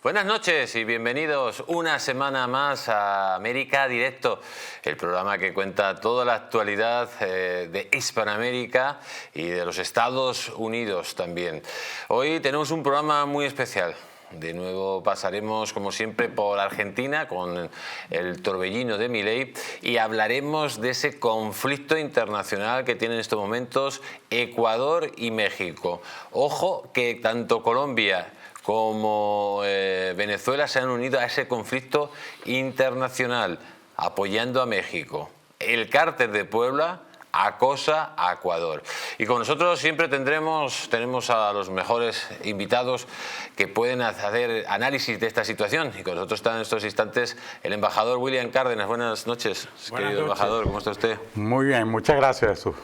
Buenas noches y bienvenidos una semana más a América Directo, el programa que cuenta toda la actualidad de Hispanoamérica y de los Estados Unidos también. Hoy tenemos un programa muy especial. De nuevo pasaremos, como siempre, por Argentina con el torbellino de Milei y hablaremos de ese conflicto internacional que tienen en estos momentos Ecuador y México. Ojo que tanto Colombia como Venezuela se han unido a ese conflicto internacional, apoyando a México. El cártel de Puebla acosa a Ecuador. Y con nosotros siempre tenemos a los mejores invitados que pueden hacer análisis de esta situación. Y con nosotros está en estos instantes el embajador William Cárdenas. Buenas noches, querido embajador. ¿Cómo está usted? Muy bien, muchas gracias, Jesús.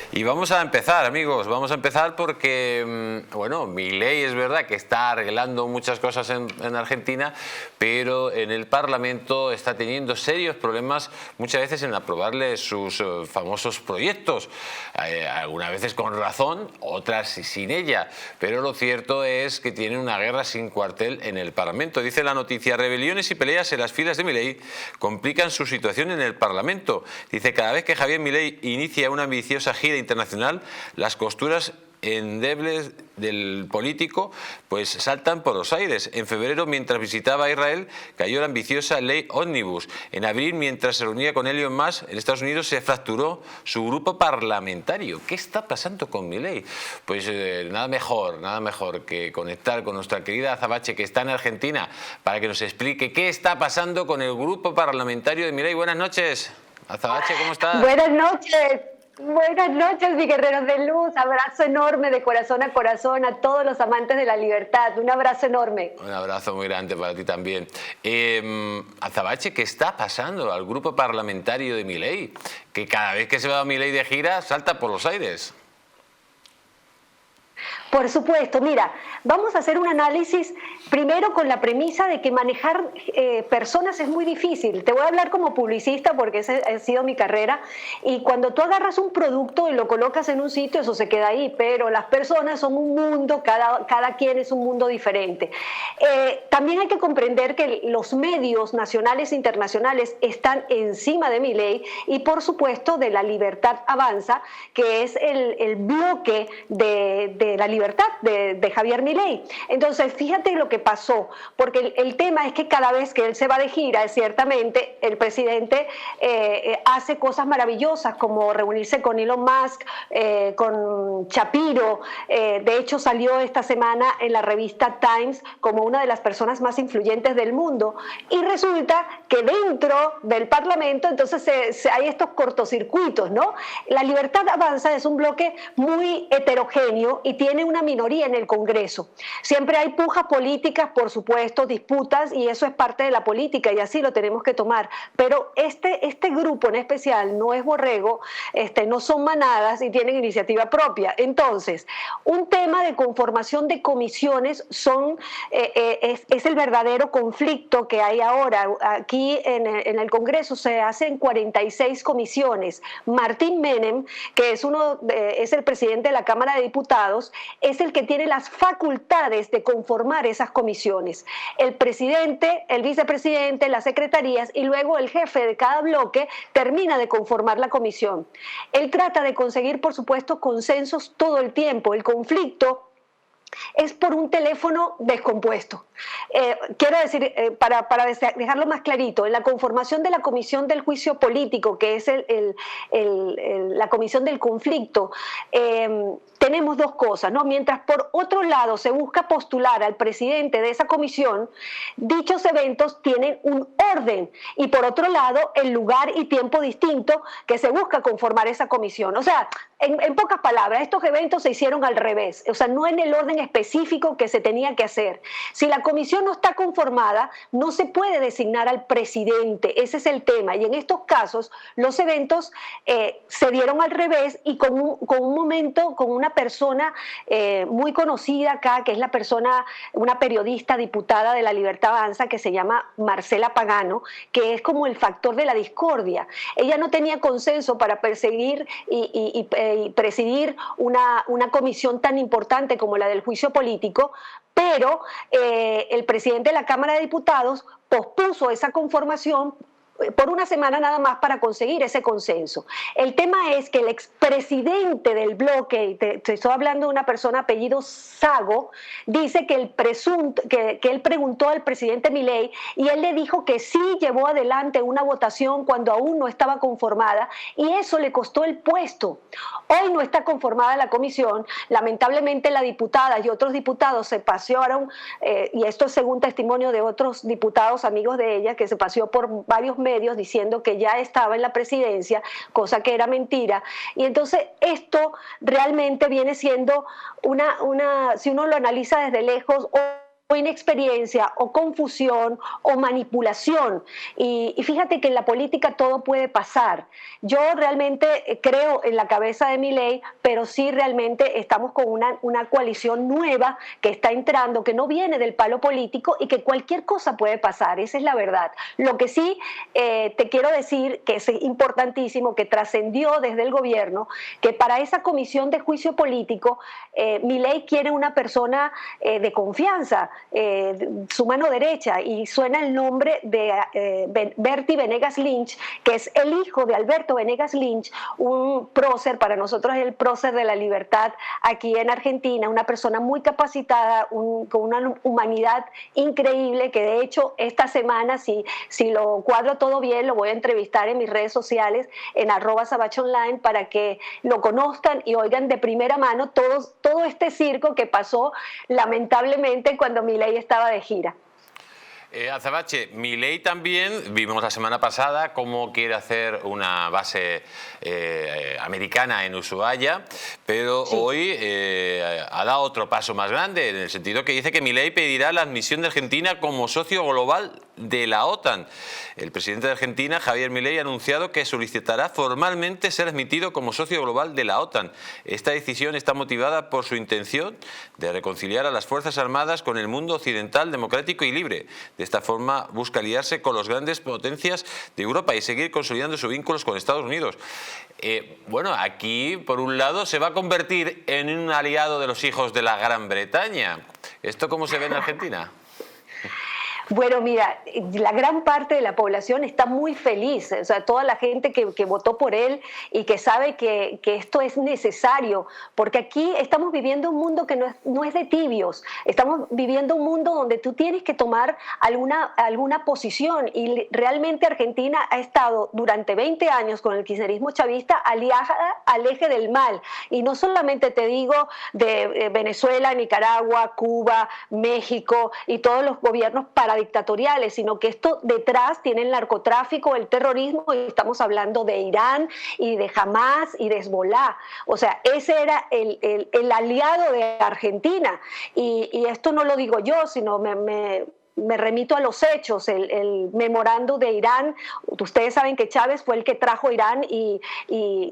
Y vamos a empezar, amigos, vamos a empezar porque, bueno, Milei es verdad que está arreglando muchas cosas en Argentina, pero en el Parlamento está teniendo serios problemas muchas veces en aprobarle sus famosos proyectos, algunas veces con razón, otras sin ella, pero lo cierto es que tienen una guerra sin cuartel en el Parlamento. Dice la noticia: rebeliones y peleas en las filas de Milei complican su situación en el Parlamento. Dice: cada vez que Javier Milei inicia una ambiciosa gira internacional, las costuras endebles del político pues saltan por los aires. En febrero, mientras visitaba Israel, cayó la ambiciosa ley Ómnibus. En abril, mientras se reunía con Elon Musk en Estados Unidos, se fracturó su grupo parlamentario. ¿Qué está pasando con Milei? Pues nada mejor que conectar con nuestra querida Azabache, que está en Argentina, para que nos explique qué está pasando con el grupo parlamentario de Milei. Buenas noches, Azabache, ¿cómo estás? Buenas noches. Buenas noches, mis guerreros de luz. Abrazo enorme de corazón a todos los amantes de la libertad. Un abrazo enorme. Un abrazo muy grande para ti también. Azabache, ¿qué está pasando al grupo parlamentario de Milei? Que cada vez que se va a Milei de gira salta por los aires. Por supuesto, mira, vamos a hacer un análisis primero con la premisa de que manejar personas es muy difícil. Te voy a hablar como publicista porque esa ha sido mi carrera, y cuando tú agarras un producto y lo colocas en un sitio, eso se queda ahí, pero las personas son un mundo, cada quien es un mundo diferente. También hay que comprender que los medios nacionales e internacionales están encima de Milei y por supuesto de La Libertad Avanza, que es el bloque de la libertad de Javier Milei. Entonces, fíjate lo que pasó, porque el tema es que cada vez que él se va de gira, ciertamente el presidente hace cosas maravillosas, como reunirse con Elon Musk, con Shapiro. De hecho, salió esta semana en la revista Times como una de las personas más influyentes del mundo, y resulta que dentro del Parlamento entonces hay estos cortocircuitos, ¿no? La Libertad Avanza es un bloque muy heterogéneo y tiene una minoría en el Congreso. Siempre hay pujas políticas, por supuesto, disputas, y eso es parte de la política y así lo tenemos que tomar. Pero este grupo en especial no es borrego, no son manadas y tienen iniciativa propia. Entonces, un tema de conformación de comisiones es el verdadero conflicto que hay ahora. Aquí en el Congreso se hacen 46 comisiones. Martín Menem, que es el presidente de la Cámara de Diputados, es el que tiene las facultades de conformar esas comisiones. El presidente, el vicepresidente, las secretarías y luego el jefe de cada bloque termina de conformar la comisión. Él trata de conseguir, por supuesto, consensos todo el tiempo. El conflicto es por un teléfono descompuesto. Quiero decir, para dejarlo más clarito, en la conformación de la Comisión del Juicio Político, que es la Comisión del Conflicto, tenemos dos cosas, ¿no? Mientras por otro lado se busca postular al presidente de esa comisión, dichos eventos tienen un orden, y por otro lado el lugar y tiempo distinto que se busca conformar esa comisión. O sea, en pocas palabras, estos eventos se hicieron al revés, o sea, no en el orden específico que se tenía que hacer. Si la comisión no está conformada, no se puede designar al presidente, ese es el tema, y en estos casos los eventos se dieron al revés, y con un momento, con una persona muy conocida acá, que es una periodista diputada de La Libertad Avanza, que se llama Marcela Pagano, que es como el factor de la discordia. Ella no tenía consenso para perseguir y presidir una comisión tan importante como la del juicio político, pero el presidente de la Cámara de Diputados pospuso esa conformación por una semana nada más para conseguir ese consenso. El tema es que el expresidente del bloque, te estoy hablando de una persona apellido Sago, dice que él preguntó al presidente Milei y él le dijo que sí llevó adelante una votación cuando aún no estaba conformada y eso le costó el puesto. Hoy no está conformada la comisión, lamentablemente la diputada y otros diputados se pasearon, y esto es según testimonio de otros diputados amigos de ella, que se paseó por varios medios diciendo que ya estaba en la presidencia, cosa que era mentira. Y entonces esto realmente viene siendo si uno lo analiza desde lejos, o inexperiencia, o confusión, o manipulación. Y fíjate que en la política todo puede pasar. Yo realmente creo en la cabeza de Milei, pero sí realmente estamos con una coalición nueva que está entrando, que no viene del palo político y que cualquier cosa puede pasar, esa es la verdad. Lo que sí te quiero decir, que es importantísimo, que trascendió desde el gobierno, que para esa comisión de juicio político, Milei quiere una persona de confianza, su mano derecha, y suena el nombre de Bertie Venegas Lynch, que es el hijo de Alberto Venegas Lynch, un prócer, para nosotros es el prócer de la libertad aquí en Argentina, una persona muy capacitada, con una humanidad increíble, que de hecho esta semana, si lo cuadro todo bien, lo voy a entrevistar en mis redes sociales, en @sabachonline, para que lo conozcan y oigan de primera mano todo este circo que pasó lamentablemente cuando Milei estaba de gira. Azabache, Milei también, vimos la semana pasada cómo quiere hacer una base americana en Ushuaia, pero sí, hoy ha dado otro paso más grande, en el sentido que dice que Milei pedirá la admisión de Argentina como socio global de la OTAN. El presidente de Argentina, Javier Milei, ha anunciado que solicitará formalmente ser admitido como socio global de la OTAN. Esta decisión está motivada por su intención de reconciliar a las Fuerzas Armadas con el mundo occidental, democrático y libre. De esta forma busca aliarse con las grandes potencias de Europa y seguir consolidando sus vínculos con Estados Unidos. Bueno, aquí por un lado se va a convertir en un aliado de los hijos de la Gran Bretaña. ¿Esto cómo se ve en Argentina? Bueno, mira, la gran parte de la población está muy feliz, o sea, toda la gente que votó por él y que sabe que esto es necesario, porque aquí estamos viviendo un mundo que no es de tibios, estamos viviendo un mundo donde tú tienes que tomar alguna posición, y realmente Argentina ha estado durante 20 años con el kirchnerismo chavista aliada al eje del mal, y no solamente te digo de Venezuela, Nicaragua, Cuba, México y todos los gobiernos paradictatoriales, sino que esto detrás tiene el narcotráfico, el terrorismo, y estamos hablando de Irán y de Hamas y de Hezbollah. O sea, ese era el aliado de Argentina, y esto no lo digo yo, sino me remito a los hechos, el memorando de Irán. Ustedes saben que Chávez fue el que trajo Irán y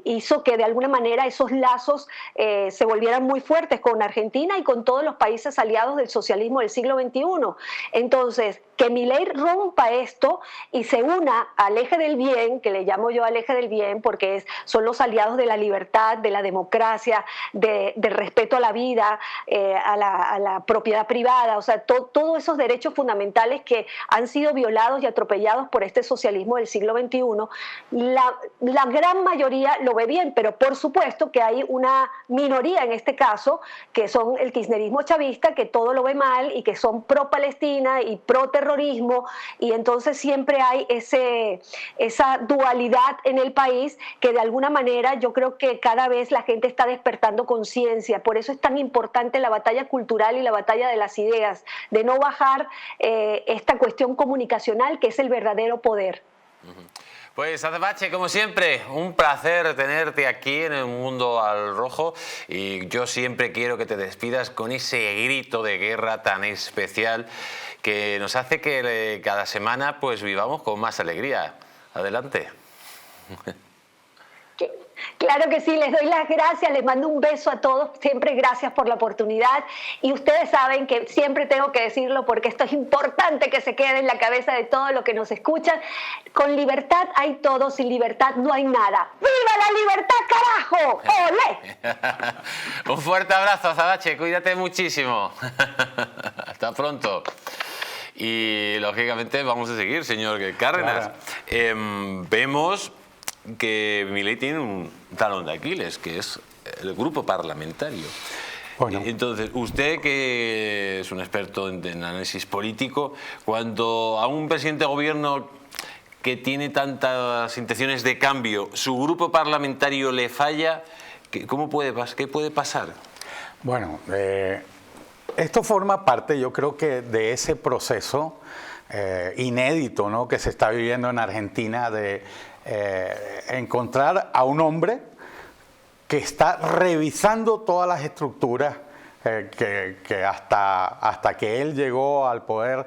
hizo que de alguna manera esos lazos se volvieran muy fuertes con Argentina y con todos los países aliados del socialismo del siglo XXI. Entonces, que Milei rompa esto y se una al eje del bien, que le llamo yo al eje del bien porque son los aliados de la libertad, de la democracia, del respeto a la vida, a la propiedad privada, o sea, todos esos derechos fundamentales que han sido violados y atropellados por este socialismo del siglo XXI, la gran mayoría lo ve bien, pero por supuesto que hay una minoría en este caso, que son el kirchnerismo chavista, que todo lo ve mal y que son pro-Palestina y pro-terrorismo, y entonces siempre hay esa dualidad en el país que de alguna manera yo creo que cada vez la gente está despertando conciencia. Por eso es tan importante la batalla cultural y la batalla de las ideas, de no bajar esta cuestión comunicacional que es el verdadero poder. Pues Azabache, como siempre, un placer tenerte aquí en el Mundo al Rojo, y yo siempre quiero que te despidas con ese grito de guerra tan especial que nos hace que cada semana pues vivamos con más alegría. Adelante. Claro que sí, les doy las gracias, les mando un beso a todos, siempre gracias por la oportunidad y ustedes saben que siempre tengo que decirlo porque esto es importante que se quede en la cabeza de todos los que nos escuchan. Con libertad hay todo, sin libertad no hay nada. ¡Viva la libertad, carajo! ¡Olé! Un fuerte abrazo, Azabache, cuídate muchísimo. Hasta pronto. Y lógicamente vamos a seguir, señor Cárdenas. Claro. Vemos que Milei tiene un talón de Aquiles, que es el grupo parlamentario. Bueno. Entonces, usted que es un experto en análisis político, cuando a un presidente de gobierno que tiene tantas intenciones de cambio, su grupo parlamentario le falla, ¿qué puede pasar? Bueno, esto forma parte, yo creo que de ese proceso inédito, ¿no?, que se está viviendo en Argentina de encontrar a un hombre que está revisando todas las estructuras que hasta que él llegó al poder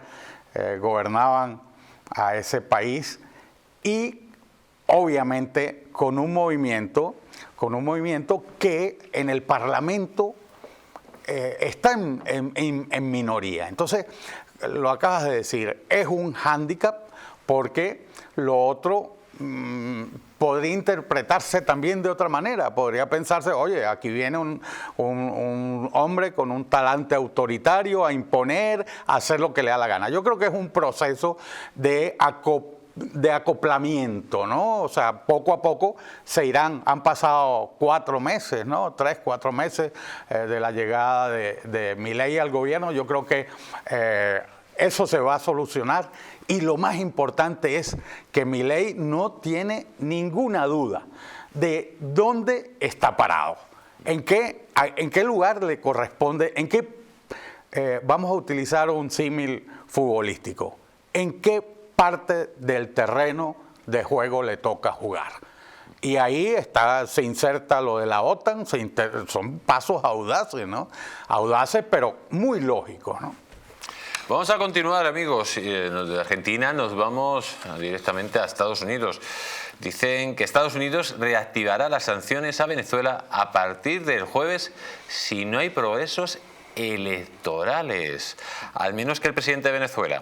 gobernaban a ese país, y obviamente con un movimiento que en el Parlamento está en minoría. Entonces, lo acabas de decir, es un hándicap porque lo otro podría interpretarse también de otra manera. Podría pensarse, oye, aquí viene un hombre con un talante autoritario a imponer, a hacer lo que le da la gana. Yo creo que es un proceso de acoplamiento, ¿no? O sea, poco a poco se irán. Han pasado 4 meses, ¿no? 3, 4 meses de la llegada de Milei al gobierno. Yo creo que eso se va a solucionar, y lo más importante es que Milei no tiene ninguna duda de dónde está parado, en qué lugar le corresponde, vamos a utilizar un símil futbolístico, en qué parte del terreno de juego le toca jugar. Y ahí se inserta lo de la OTAN, son pasos audaces, ¿no? Audaces, pero muy lógicos, ¿no? Vamos a continuar, amigos. De Argentina nos vamos directamente a Estados Unidos. Dicen que Estados Unidos reactivará las sanciones a Venezuela a partir del jueves si no hay progresos electorales. Al menos que el presidente de Venezuela,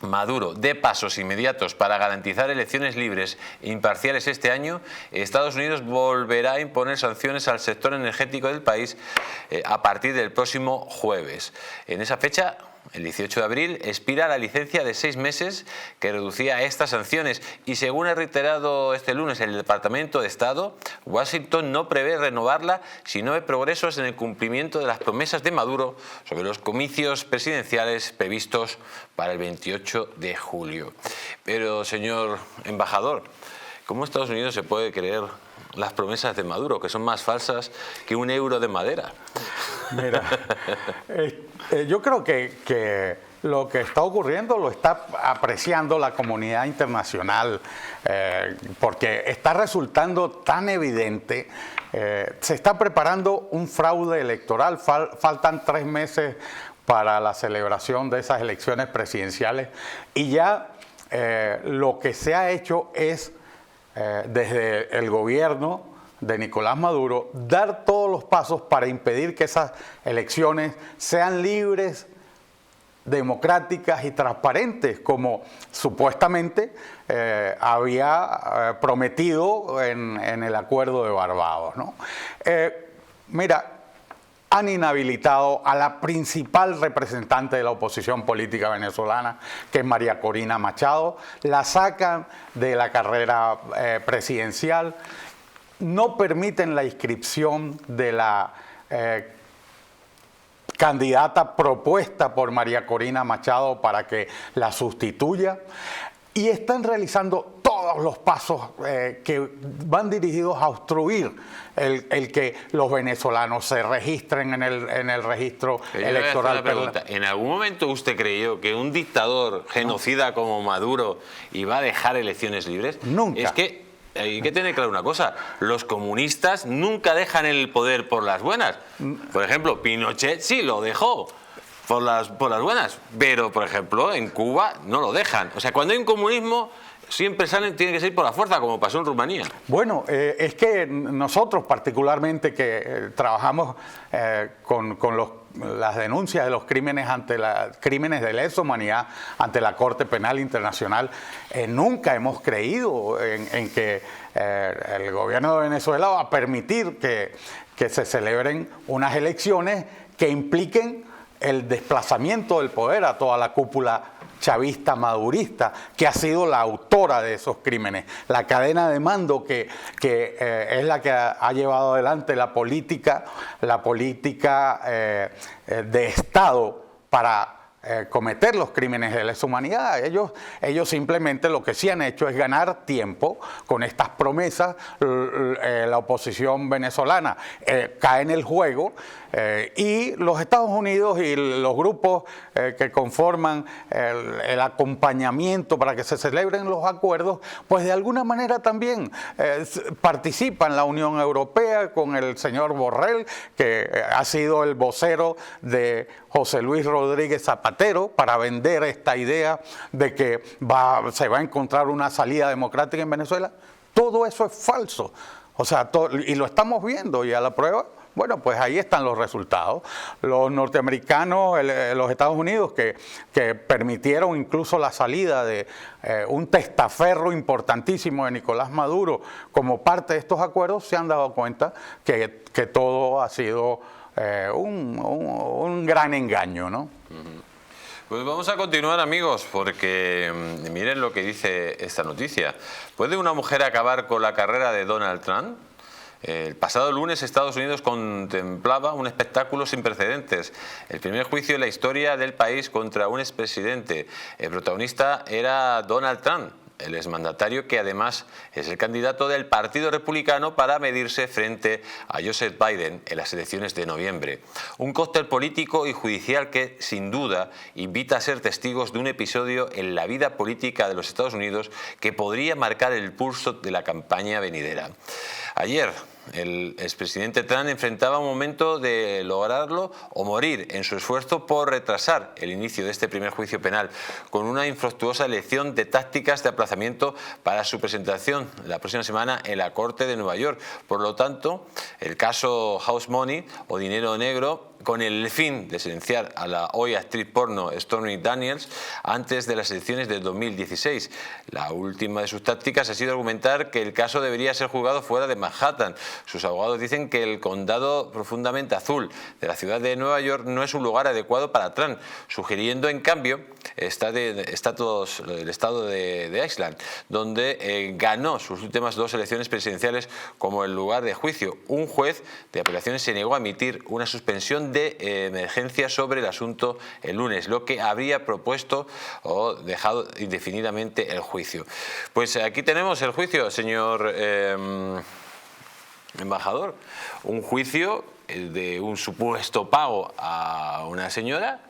Maduro, dé pasos inmediatos para garantizar elecciones libres e imparciales este año, Estados Unidos volverá a imponer sanciones al sector energético del país a partir del próximo jueves. En esa fecha, el 18 de abril, expira la licencia de 6 meses que reducía estas sanciones, y según ha reiterado este lunes el Departamento de Estado, Washington no prevé renovarla si no hay progresos en el cumplimiento de las promesas de Maduro sobre los comicios presidenciales previstos para el 28 de julio. Pero, señor embajador, ¿cómo Estados Unidos se puede creer las promesas de Maduro, que son más falsas que un euro de madera? Mira, yo creo que lo que está ocurriendo lo está apreciando la comunidad internacional, porque está resultando tan evidente. Se está preparando un fraude electoral, faltan 3 meses para la celebración de esas elecciones presidenciales, y ya lo que se ha hecho es, desde el gobierno de Nicolás Maduro, dar todos los pasos para impedir que esas elecciones sean libres, democráticas y transparentes, como supuestamente había prometido en el acuerdo de Barbados, ¿no? Mira, han inhabilitado a la principal representante de la oposición política venezolana, que es María Corina Machado, la sacan de la carrera presidencial, no permiten la inscripción de la candidata propuesta por María Corina Machado para que la sustituya, y están realizando todos los pasos que van dirigidos a obstruir el que los venezolanos se registren en el registro electoral. ¿En algún momento usted creyó que un dictador genocida como Maduro iba a dejar elecciones libres? Nunca. Es que hay que tener claro una cosa: los comunistas nunca dejan el poder por las buenas. Por ejemplo, Pinochet sí lo dejó por las buenas, pero por ejemplo en Cuba no lo dejan. O sea, cuando hay un comunismo siempre tienen que salir por la fuerza, como pasó en Rumanía. Bueno, es que nosotros particularmente que trabajamos con las denuncias de los crímenes crímenes de lesa humanidad ante la Corte Penal Internacional, nunca hemos creído en que el gobierno de Venezuela va a permitir que se celebren unas elecciones que impliquen el desplazamiento del poder a toda la cúpula chavista madurista, que ha sido la autora de esos crímenes, la cadena de mando que es la que ha llevado adelante la política de Estado para cometer los crímenes de lesa humanidad. Ellos simplemente lo que sí han hecho es ganar tiempo con estas promesas. La oposición venezolana cae en el juego y los Estados Unidos y los grupos que conforman el acompañamiento para que se celebren los acuerdos, pues de alguna manera también participan. La Unión Europea con el señor Borrell, que ha sido el vocero de José Luis Rodríguez Zapatero para vender esta idea de que se va a encontrar una salida democrática en Venezuela. Todo eso es falso. O sea, y lo estamos viendo, y a la prueba, bueno, pues ahí están los resultados. Los norteamericanos, los Estados Unidos, que permitieron incluso la salida de un testaferro importantísimo de Nicolás Maduro como parte de estos acuerdos, se han dado cuenta que todo ha sido un gran engaño, ¿no? Pues vamos a continuar, amigos, porque miren lo que dice esta noticia. ¿Puede una mujer acabar con la carrera de Donald Trump? El pasado lunes Estados Unidos contemplaba un espectáculo sin precedentes. El primer juicio en la historia del país contra un expresidente. El protagonista era Donald Trump, el exmandatario que además es el candidato del Partido Republicano para medirse frente a Joseph Biden en las elecciones de noviembre. Un cóctel político y judicial que, sin duda, invita a ser testigos de un episodio en la vida política de los Estados Unidos que podría marcar el pulso de la campaña venidera. Ayer, el expresidente Trump enfrentaba un momento de lograrlo o morir en su esfuerzo por retrasar el inicio de este primer juicio penal, con una infructuosa elección de tácticas de aplazamiento para su presentación la próxima semana en la Corte de Nueva York. Por lo tanto, el caso House Money o dinero negro, con el fin de silenciar a la hoy actriz porno Stormy Daniels antes de las elecciones de 2016. La última de sus tácticas ha sido argumentar que el caso debería ser juzgado fuera de Manhattan. Sus abogados dicen que el condado profundamente azul de la ciudad de Nueva York no es un lugar adecuado para Trump, sugiriendo en cambio el estado de Island, donde ganó sus últimas dos elecciones presidenciales como el lugar de juicio. Un juez de apelaciones se negó a emitir una suspensión de emergencia sobre el asunto el lunes, lo que habría propuesto o dejado indefinidamente el juicio. Pues aquí tenemos el juicio, señor embajador, un juicio de un supuesto pago a una señora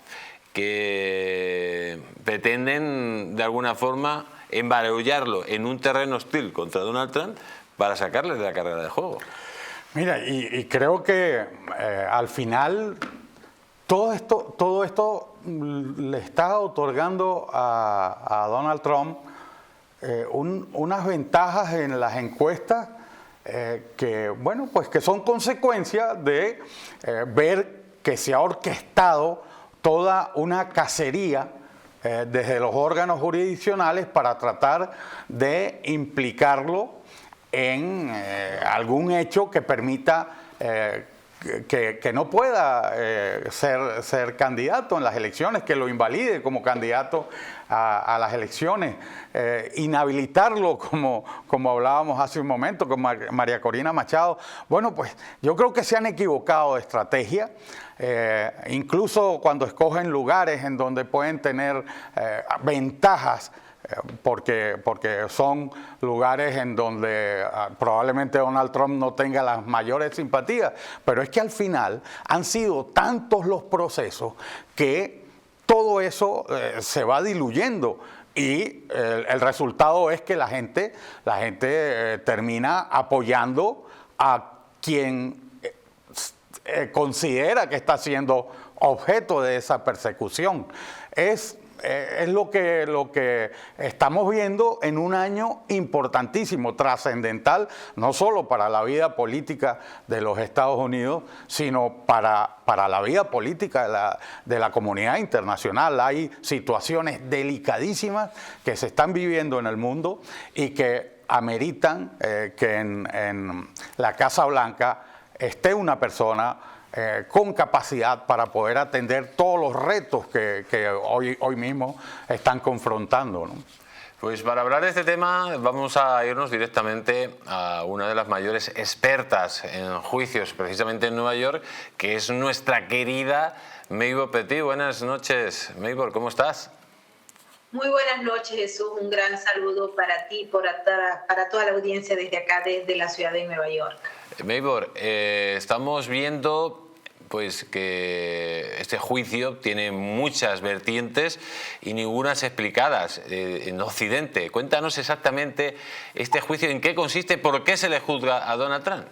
que pretenden de alguna forma embarullarlo en un terreno hostil contra Donald Trump para sacarle de la carrera de juego. Mira, y creo que al final todo esto le está otorgando a Donald Trump unas ventajas en las encuestas que, bueno, pues que son consecuencia de ver que se ha orquestado toda una cacería desde los órganos jurisdiccionales para tratar de implicarlo en algún hecho que permita que no pueda ser candidato en las elecciones, que lo invalide como candidato a las elecciones, inhabilitarlo como hablábamos hace un momento con María Corina Machado. Bueno, pues yo creo que se han equivocado de estrategia, incluso cuando escogen lugares en donde pueden tener ventajas, porque son lugares en donde probablemente Donald Trump no tenga las mayores simpatías, pero es que al final han sido tantos los procesos que todo eso se va diluyendo y el resultado es que la gente termina apoyando a quien considera que está siendo objeto de esa persecución. Es es lo que estamos viendo en un año importantísimo, trascendental, no solo para la vida política de los Estados Unidos, sino para la vida política de la comunidad internacional. Hay situaciones delicadísimas que se están viviendo en el mundo y que ameritan que en la Casa Blanca esté una persona con capacidad para poder atender todos los retos que hoy mismo están confrontando, ¿no? Pues para hablar de este tema vamos a irnos directamente a una de las mayores expertas en juicios, precisamente en Nueva York, que es nuestra querida Maybor Petit. Buenas noches, Maybor, ¿cómo estás? Muy buenas noches, Jesús. Un gran saludo para ti, para toda la audiencia desde acá, desde la ciudad de Nueva York. Maybor, estamos viendo pues que este juicio tiene muchas vertientes y ningunas explicadas en Occidente. Cuéntanos exactamente este juicio, en qué consiste, por qué se le juzga a Donald Trump.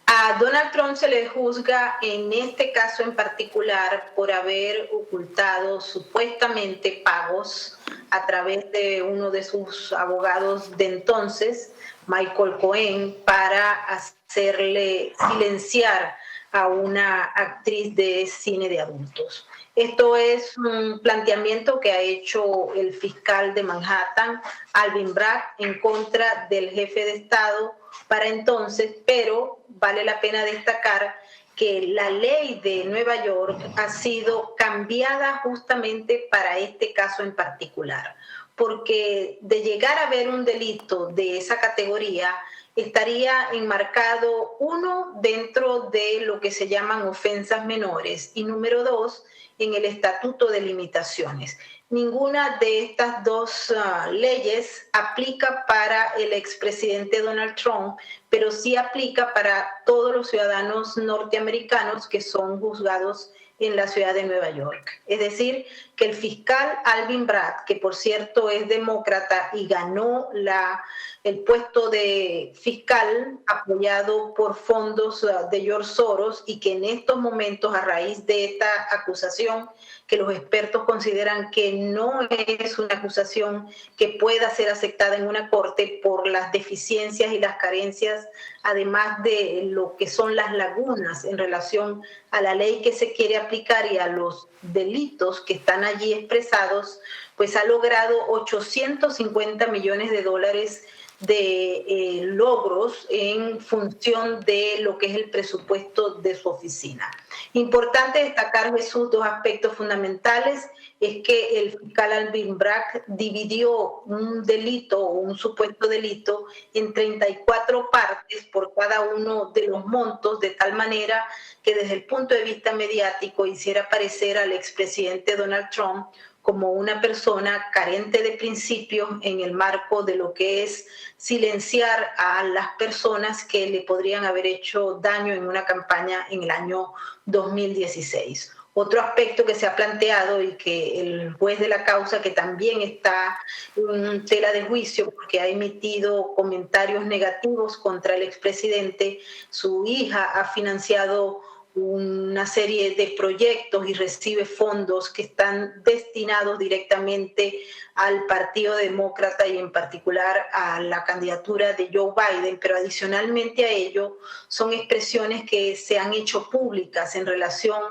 A Donald Trump se le juzga en este caso en particular por haber ocultado supuestamente pagos a través de uno de sus abogados de entonces, Michael Cohen, para hacerle silenciar a una actriz de cine de adultos. Esto es un planteamiento que ha hecho el fiscal de Manhattan, Alvin Bragg, en contra del jefe de Estado para entonces, pero vale la pena destacar que la ley de Nueva York ha sido cambiada justamente para este caso en particular, porque de llegar a haber un delito de esa categoría, estaría enmarcado, uno, dentro de lo que se llaman ofensas menores y número dos, en el Estatuto de Limitaciones. Ninguna de estas dos leyes aplica para el expresidente Donald Trump, pero sí aplica para todos los ciudadanos norteamericanos que son juzgados en la ciudad de Nueva York. Es decir, que el fiscal Alvin Bragg, que por cierto es demócrata y ganó el puesto de fiscal apoyado por fondos de George Soros, y que en estos momentos, a raíz de esta acusación, que los expertos consideran que no es una acusación que pueda ser aceptada en una corte por las deficiencias y las carencias, además de lo que son las lagunas en relación a la ley que se quiere aplicar y a los delitos que están allí expresados, pues ha logrado 850 millones de dólares de logros en función de lo que es el presupuesto de su oficina. Importante destacar, Jesús, dos aspectos fundamentales. Es que el fiscal Alvin Bragg dividió un delito o un supuesto delito en 34 partes por cada uno de los montos, de tal manera que desde el punto de vista mediático hiciera parecer al expresidente Donald Trump como una persona carente de principios en el marco de lo que es silenciar a las personas que le podrían haber hecho daño en una campaña en el año 2016. Otro aspecto que se ha planteado y que el juez de la causa, que también está en tela de juicio porque ha emitido comentarios negativos contra el expresidente, su hija ha financiado una serie de proyectos y recibe fondos que están destinados directamente al Partido Demócrata y en particular a la candidatura de Joe Biden, pero adicionalmente a ello son expresiones que se han hecho públicas en relación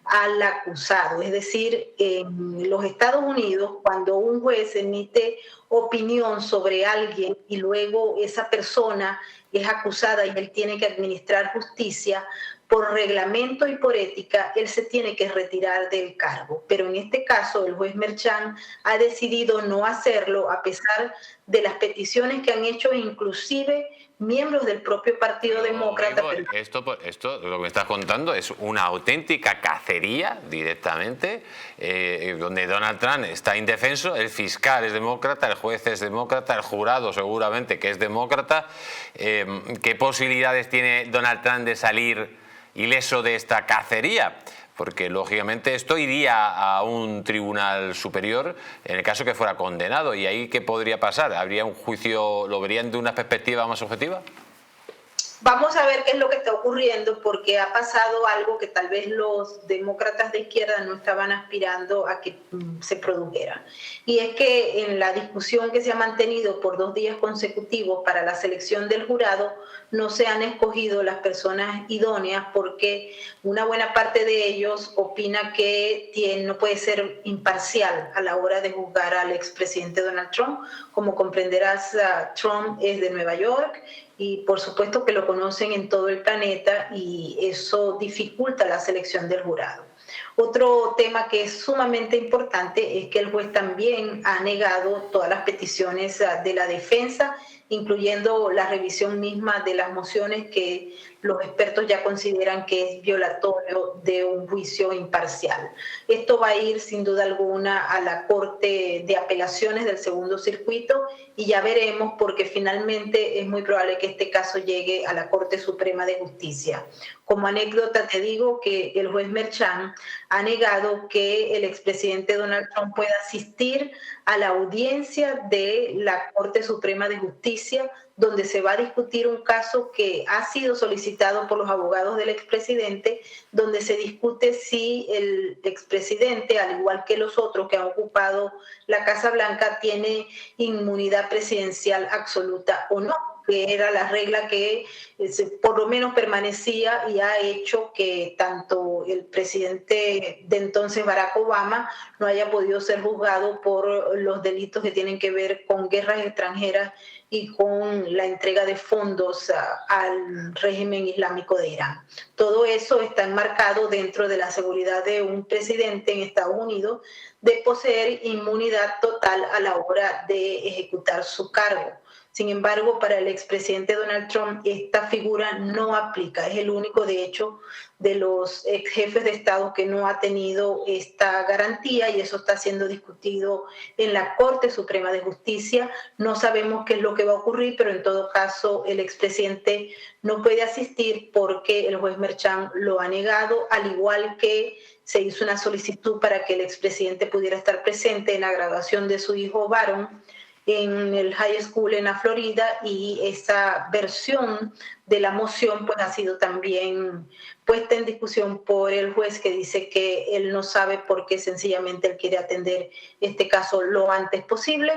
al acusado. Es decir, en los Estados Unidos, cuando un juez emite opinión sobre alguien y luego esa persona es acusada y él tiene que administrar justicia, por reglamento y por ética, él se tiene que retirar del cargo. Pero en este caso, el juez Merchan ha decidido no hacerlo a pesar de las peticiones que han hecho inclusive miembros del propio Partido Demócrata. Esto lo que me estás contando es una auténtica cacería directamente, donde Donald Trump está indefenso, el fiscal es demócrata, el juez es demócrata, el jurado seguramente que es demócrata. ¿Qué posibilidades tiene Donald Trump de salir ileso de esta cacería? Porque lógicamente esto iría a un tribunal superior en el caso que fuera condenado. ¿Y ahí qué podría pasar? ¿Habría un juicio, lo verían de una perspectiva más objetiva? Vamos a ver qué es lo que está ocurriendo, porque ha pasado algo que tal vez los demócratas de izquierda no estaban aspirando a que se produjera. Y es que en la discusión que se ha mantenido por 2 días consecutivos para la selección del jurado, no se han escogido las personas idóneas, porque una buena parte de ellos opina que no puede ser imparcial a la hora de juzgar al expresidente Donald Trump. Como comprenderás, Trump es de Nueva York, y por supuesto que lo conocen en todo el planeta, y eso dificulta la selección del jurado. Otro tema que es sumamente importante es que el juez también ha negado todas las peticiones de la defensa, incluyendo la revisión misma de las mociones que los expertos ya consideran que es violatorio de un juicio imparcial. Esto va a ir sin duda alguna a la Corte de Apelaciones del Segundo Circuito, y ya veremos, porque finalmente es muy probable que este caso llegue a la Corte Suprema de Justicia. Como anécdota te digo que el juez Merchan ha negado que el expresidente Donald Trump pueda asistir a la audiencia de la Corte Suprema de Justicia, donde se va a discutir un caso que ha sido solicitado por los abogados del expresidente, donde se discute si el expresidente, al igual que los otros que han ocupado la Casa Blanca, tiene inmunidad presidencial absoluta o no, que era la regla que por lo menos permanecía y ha hecho que tanto el presidente de entonces, Barack Obama, no haya podido ser juzgado por los delitos que tienen que ver con guerras extranjeras y con la entrega de fondos al régimen islámico de Irán. Todo eso está enmarcado dentro de la seguridad de un presidente en Estados Unidos de poseer inmunidad total a la hora de ejecutar su cargo. Sin embargo, para el expresidente Donald Trump esta figura no aplica. Es el único, de hecho, de los ex jefes de Estado que no ha tenido esta garantía, y eso está siendo discutido en la Corte Suprema de Justicia. No sabemos qué es lo que va a ocurrir, pero en todo caso el expresidente no puede asistir porque el juez Merchan lo ha negado, al igual que se hizo una solicitud para que el expresidente pudiera estar presente en la graduación de su hijo Barron en el high school en la Florida, y esa versión de la moción pues ha sido también puesta en discusión por el juez, que dice que él no sabe por qué sencillamente él quiere atender este caso lo antes posible.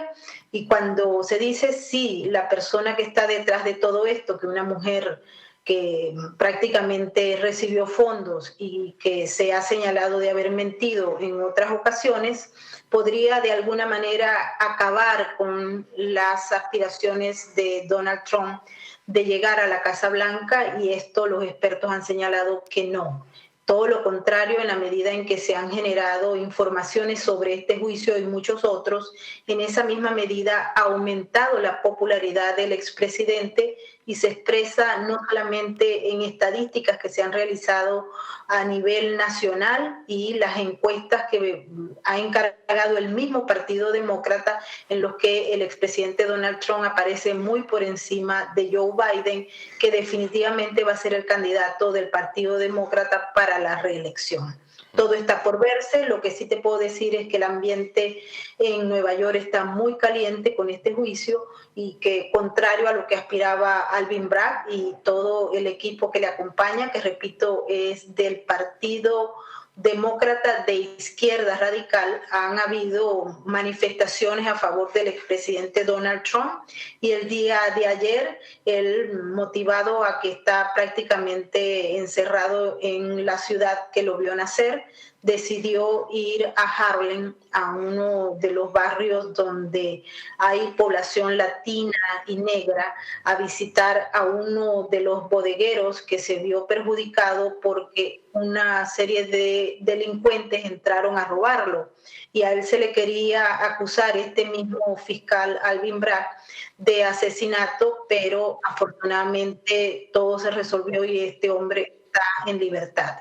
Y cuando se dice sí, la persona que está detrás de todo esto, que una mujer que prácticamente recibió fondos y que se ha señalado de haber mentido en otras ocasiones, podría de alguna manera acabar con las aspiraciones de Donald Trump de llegar a la Casa Blanca, y esto los expertos han señalado que no. Todo lo contrario, en la medida en que se han generado informaciones sobre este juicio y muchos otros, en esa misma medida ha aumentado la popularidad del expresidente, y se expresa no solamente en estadísticas que se han realizado a nivel nacional y las encuestas que ha encargado el mismo Partido Demócrata, en los que el expresidente Donald Trump aparece muy por encima de Joe Biden, que definitivamente va a ser el candidato del Partido Demócrata para la reelección. Todo está por verse. Lo que sí te puedo decir es que el ambiente en Nueva York está muy caliente con este juicio, y que, contrario a lo que aspiraba Alvin Bragg y todo el equipo que le acompaña, que repito es del Partido Demócrata de izquierda radical, han habido manifestaciones a favor del expresidente Donald Trump, y el día de ayer él, motivado a que está prácticamente encerrado en la ciudad que lo vio nacer, decidió ir a Harlem, a uno de los barrios donde hay población latina y negra, a visitar a uno de los bodegueros que se vio perjudicado porque una serie de delincuentes entraron a robarlo, y a él se le quería acusar, este mismo fiscal Alvin Bragg, de asesinato, pero afortunadamente todo se resolvió y este hombre está en libertad.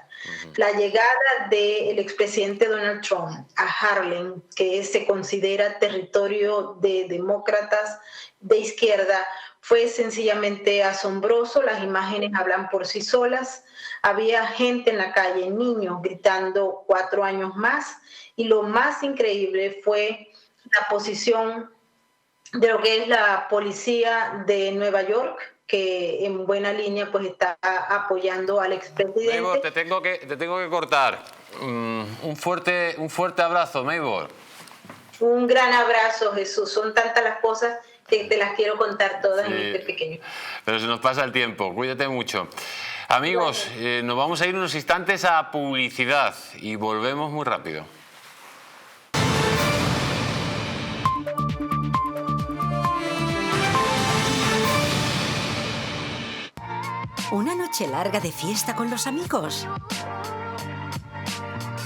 La llegada del expresidente Donald Trump a Harlem, que se considera territorio de demócratas de izquierda, fue sencillamente asombroso. Las imágenes hablan por sí solas. Había gente en la calle, niños gritando 4 años más, y lo más increíble fue la posición de lo que es la policía de Nueva York, que en buena línea pues está apoyando al expresidente. Maybor, te tengo que cortar. Un fuerte abrazo, Maybor. Un gran abrazo, Jesús. Son tantas las cosas que te las quiero contar todas en este pequeño. Pero se nos pasa el tiempo, cuídate mucho. Amigos, nos vamos a ir unos instantes a publicidad y volvemos muy rápido. ¿Una noche larga de fiesta con los amigos?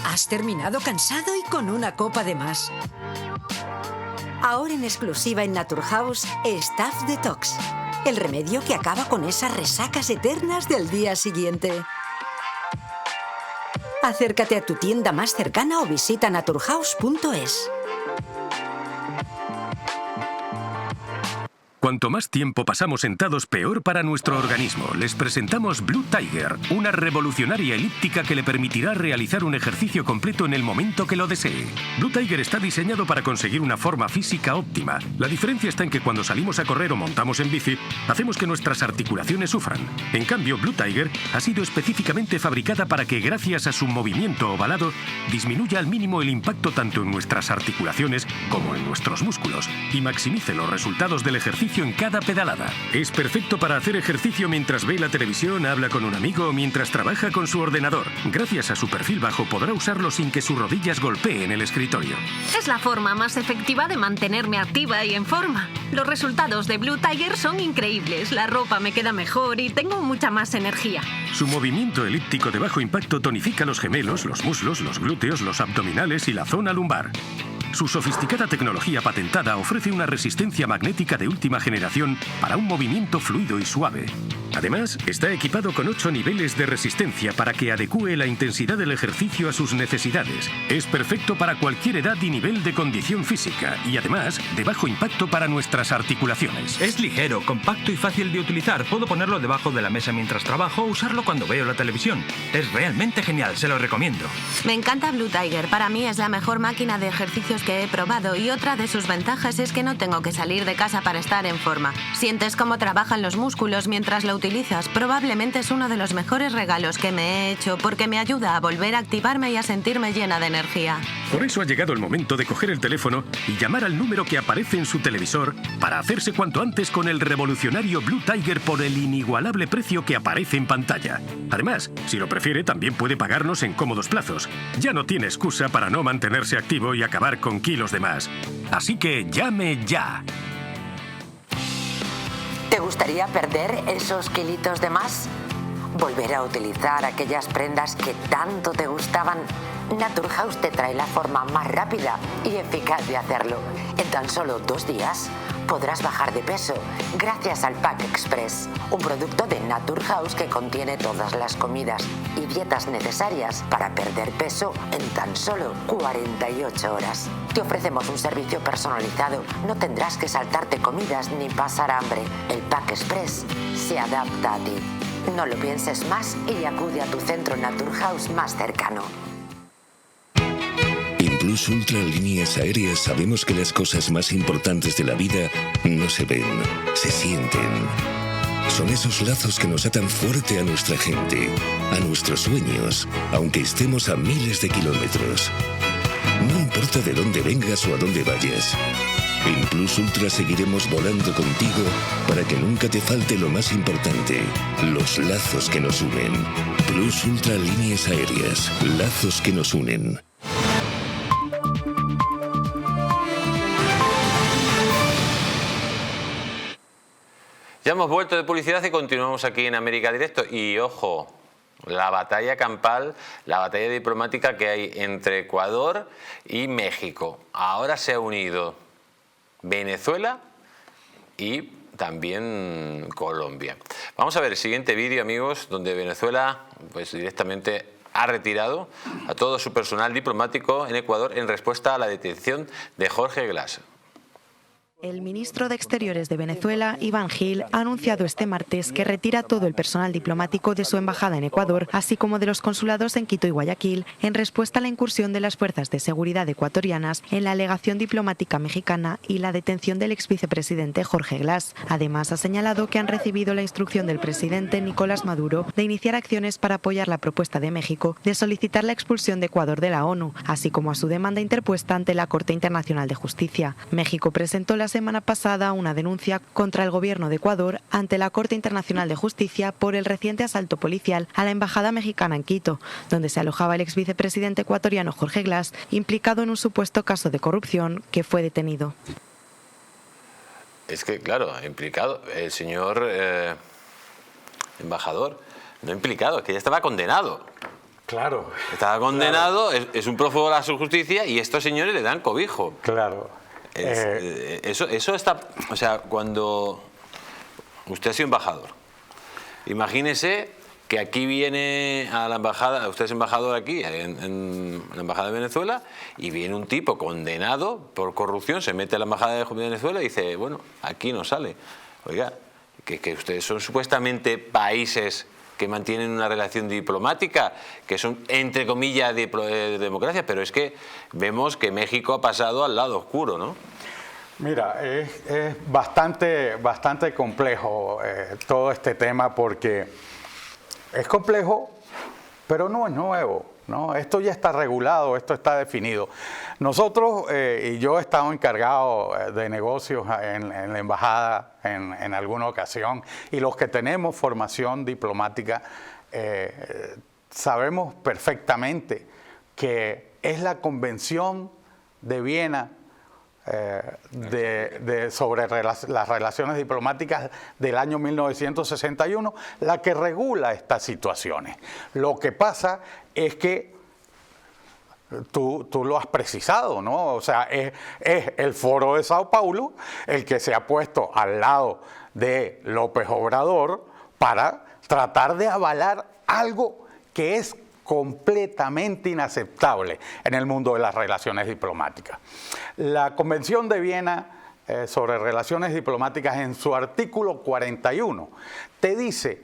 ¿Has terminado cansado y con una copa de más? Ahora en exclusiva en Naturhaus, Staff Detox. El remedio que acaba con esas resacas eternas del día siguiente. Acércate a tu tienda más cercana o visita naturhaus.es. Cuanto más tiempo pasamos sentados, peor para nuestro organismo. Les presentamos Blue Tiger, una revolucionaria elíptica que le permitirá realizar un ejercicio completo en el momento que lo desee. Blue Tiger está diseñado para conseguir una forma física óptima. La diferencia está en que cuando salimos a correr o montamos en bici, hacemos que nuestras articulaciones sufran. En cambio, Blue Tiger ha sido específicamente fabricada para que, gracias a su movimiento ovalado, disminuya al mínimo el impacto tanto en nuestras articulaciones como en nuestros músculos y maximice los resultados del ejercicio en cada pedalada. Es perfecto para hacer ejercicio mientras ve la televisión, habla con un amigo o mientras trabaja con su ordenador. Gracias a su perfil bajo podrá usarlo sin que sus rodillas golpeen el escritorio. Es la forma más efectiva de mantenerme activa y en forma. Los resultados de Blue Tiger son increíbles. La ropa me queda mejor y tengo mucha más energía. Su movimiento elíptico de bajo impacto tonifica los gemelos, los muslos, los glúteos, los abdominales y la zona lumbar. Su sofisticada tecnología patentada ofrece una resistencia magnética de última generación para un movimiento fluido y suave. Además, está equipado con 8 niveles de resistencia para que adecúe la intensidad del ejercicio a sus necesidades. Es perfecto para cualquier edad y nivel de condición física y además de bajo impacto para nuestras articulaciones. Es ligero, compacto y fácil de utilizar. Puedo ponerlo debajo de la mesa mientras trabajo o usarlo cuando veo la televisión. Es realmente genial, se lo recomiendo. Me encanta Blue Tiger. Para mí es la mejor máquina de ejercicios que he probado y otra de sus ventajas es que no tengo que salir de casa para estar en forma. Sientes cómo trabajan los músculos mientras lo utilizas. Probablemente es uno de los mejores regalos que me he hecho porque me ayuda a volver a activarme y a sentirme llena de energía. Por eso ha llegado el momento de coger el teléfono y llamar al número que aparece en su televisor para hacerse cuanto antes con el revolucionario Blue Tiger por el inigualable precio que aparece en pantalla. Además, si lo prefiere, también puede pagarnos en cómodos plazos. Ya no tiene excusa para no mantenerse activo y acabar con kilos de más. Así que llame ya. ¿Te gustaría perder esos kilitos de más? ¿Volver a utilizar aquellas prendas que tanto te gustaban? Naturhaus te trae la forma más rápida y eficaz de hacerlo. En tan solo 2 días podrás bajar de peso gracias al Pack Express, un producto de Naturhaus que contiene todas las comidas y dietas necesarias para perder peso en tan solo 48 horas. Te ofrecemos un servicio personalizado, no tendrás que saltarte comidas ni pasar hambre. El Pack Express se adapta a ti. No lo pienses más y acude a tu centro Naturhaus más cercano. En Plus Ultra Líneas Aéreas sabemos que las cosas más importantes de la vida no se ven, se sienten. Son esos lazos que nos atan fuerte a nuestra gente, a nuestros sueños, aunque estemos a miles de kilómetros. No importa de dónde vengas o a dónde vayas. En Plus Ultra seguiremos volando contigo para que nunca te falte lo más importante, los lazos que nos unen. Plus Ultra Líneas Aéreas, lazos que nos unen. Ya hemos vuelto de publicidad y continuamos aquí en América Directo. Y ojo, la batalla campal, la batalla diplomática que hay entre Ecuador y México. Ahora se ha unido Venezuela y también Colombia. Vamos a ver el siguiente vídeo, amigos, donde Venezuela pues directamente ha retirado a todo su personal diplomático en Ecuador en respuesta a la detención de Jorge Glass. El ministro de Exteriores de Venezuela, Iván Gil, ha anunciado este martes que retira todo el personal diplomático de su embajada en Ecuador, así como de los consulados en Quito y Guayaquil, en respuesta a la incursión de las fuerzas de seguridad ecuatorianas en la alegación diplomática mexicana y la detención del exvicepresidente Jorge Glass. Además, ha señalado que han recibido la instrucción del presidente Nicolás Maduro de iniciar acciones para apoyar la propuesta de México de solicitar la expulsión de Ecuador de la ONU, así como a su demanda interpuesta ante la Corte Internacional de Justicia. México presentó la semana pasada una denuncia contra el gobierno de Ecuador ante la Corte Internacional de Justicia por el reciente asalto policial a la embajada mexicana en Quito, donde se alojaba el exvicepresidente ecuatoriano Jorge Glass, implicado en un supuesto caso de corrupción, que fue detenido. Es que, claro, implicado, el señor embajador, no implicado, es que ya estaba condenado. Claro. Estaba condenado, claro. Es un prófugo de la justicia y estos señores le dan cobijo. Claro. Eso está... O sea, cuando usted ha sido embajador, imagínese que aquí viene a la embajada, usted es embajador aquí, en la embajada de Venezuela, y viene un tipo condenado por corrupción, se mete a la embajada de Venezuela y dice, bueno, aquí no sale. Oiga, que ustedes son supuestamente países que mantienen una relación diplomática, que son, entre comillas, democracia, pero es que vemos que México ha pasado al lado oscuro, ¿no? Mira, es bastante complejo todo este tema, porque es complejo, pero no es nuevo, ¿no? Esto ya está regulado, esto está definido. Nosotros, y yo he estado encargado de negocios en la embajada en alguna ocasión, y los que tenemos formación diplomática sabemos perfectamente que es la Convención de Viena sobre las relaciones diplomáticas del año 1961 la que regula estas situaciones. Lo que pasa es que tú lo has precisado, ¿no? O sea, es el Foro de Sao Paulo el que se ha puesto al lado de López Obrador para tratar de avalar algo que es completamente inaceptable en el mundo de las relaciones diplomáticas. La Convención de Viena sobre relaciones diplomáticas, en su artículo 41, te dice